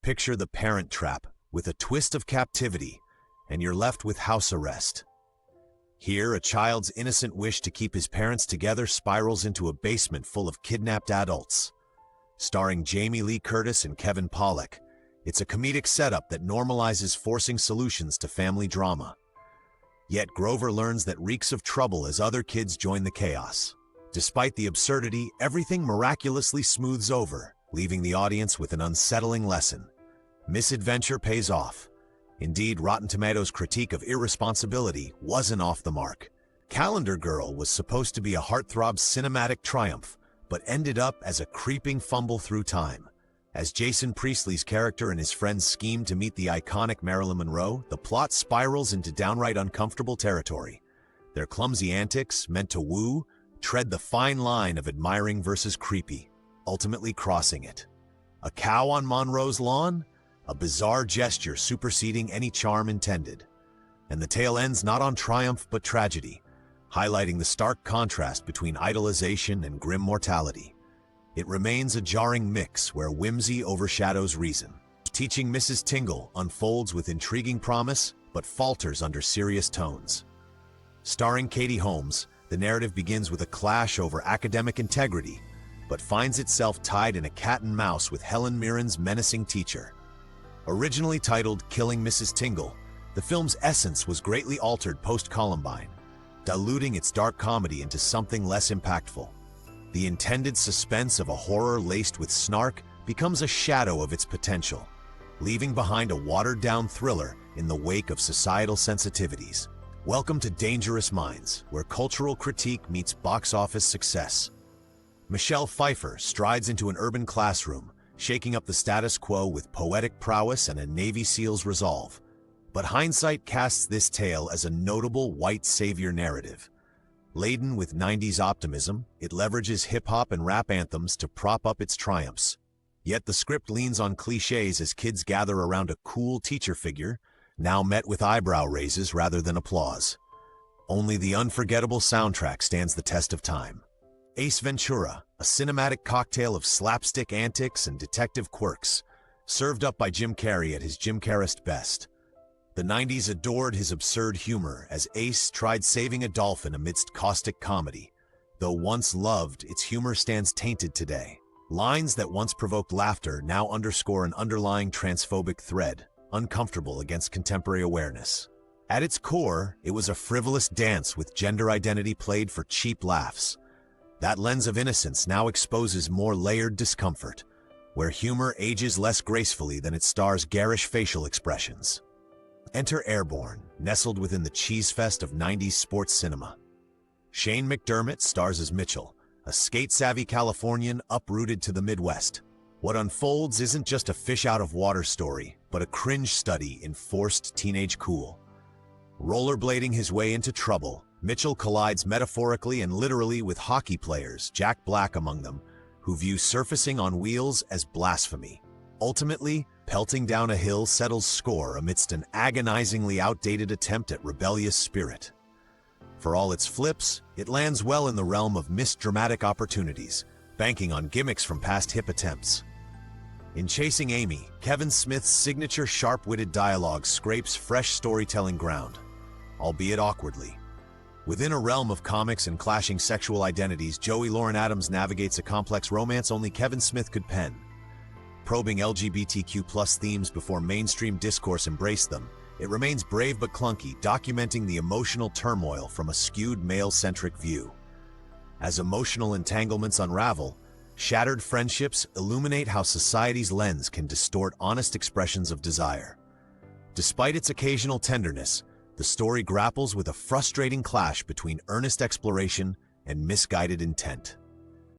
picture the parent trap with a twist of captivity, and you're left with house arrest. Here, a child's innocent wish to keep his parents together spirals into a basement full of kidnapped adults. Starring Jamie Lee Curtis and Kevin Pollak, it's a comedic setup that normalizes forcing solutions to family drama. Yet Grover learns that reeks of trouble as other kids join the chaos. Despite the absurdity, everything miraculously smooths over, leaving the audience with an unsettling lesson. Misadventure pays off. Indeed, Rotten Tomatoes' critique of irresponsibility wasn't off the mark. Calendar Girl was supposed to be a heartthrob cinematic triumph, but ended up as a creeping fumble through time. As Jason Priestley's character and his friends scheme to meet the iconic Marilyn Monroe, the plot spirals into downright uncomfortable territory. Their clumsy antics, meant to woo, tread the fine line of admiring versus creepy, ultimately crossing it. A cow on Monroe's lawn? A bizarre gesture superseding any charm intended. And the tale ends not on triumph but tragedy, highlighting the stark contrast between idolization and grim mortality. It remains a jarring mix where whimsy overshadows reason. Teaching Mrs. Tingle unfolds with intriguing promise but falters under serious tones. Starring Katie Holmes, the narrative begins with a clash over academic integrity, but finds itself tied in a cat and mouse with Helen Mirren's menacing teacher. Originally titled Killing Mrs. Tingle, the film's essence was greatly altered post-Columbine, diluting its dark comedy into something less impactful. The intended suspense of a horror laced with snark becomes a shadow of its potential, leaving behind a watered-down thriller in the wake of societal sensitivities. Welcome to Dangerous Minds, where cultural critique meets box office success. Michelle Pfeiffer strides into an urban classroom, shaking up the status quo with poetic prowess and a Navy SEAL's resolve. But hindsight casts this tale as a notable white savior narrative. Laden with 90s optimism, it leverages hip-hop and rap anthems to prop up its triumphs. Yet the script leans on cliches as kids gather around a cool teacher figure, now met with eyebrow raises rather than applause. Only the unforgettable soundtrack stands the test of time. Ace Ventura, a cinematic cocktail of slapstick antics and detective quirks, served up by Jim Carrey at his Jim Carreyest best. The 90s adored his absurd humor as Ace tried saving a dolphin amidst caustic comedy. Though once loved, its humor stands tainted today. Lines that once provoked laughter now underscore an underlying transphobic thread, uncomfortable against contemporary awareness. At its core, it was a frivolous dance with gender identity played for cheap laughs. That lens of innocence now exposes more layered discomfort, where humor ages less gracefully than its star's garish facial expressions. Enter Airborne, nestled within the cheese fest of 90s sports cinema. Shane McDermott stars as Mitchell, a skate-savvy Californian uprooted to the Midwest. What unfolds isn't just a fish-out-of-water story, but a cringe study in forced teenage cool. Rollerblading his way into trouble, Mitchell collides metaphorically and literally with hockey players, Jack Black among them, who view surfacing on wheels as blasphemy. Ultimately, pelting down a hill settles score amidst an agonizingly outdated attempt at rebellious spirit. For all its flips, it lands well in the realm of missed dramatic opportunities, banking on gimmicks from past hip attempts. In Chasing Amy, Kevin Smith's signature sharp-witted dialogue scrapes fresh storytelling ground, albeit awkwardly. Within a realm of comics and clashing sexual identities, Joey Lauren Adams navigates a complex romance only Kevin Smith could pen. Probing LGBTQ+ themes before mainstream discourse embraced them, it remains brave but clunky, documenting the emotional turmoil from a skewed male-centric view. As emotional entanglements unravel, shattered friendships illuminate how society's lens can distort honest expressions of desire. Despite its occasional tenderness, the story grapples with a frustrating clash between earnest exploration and misguided intent.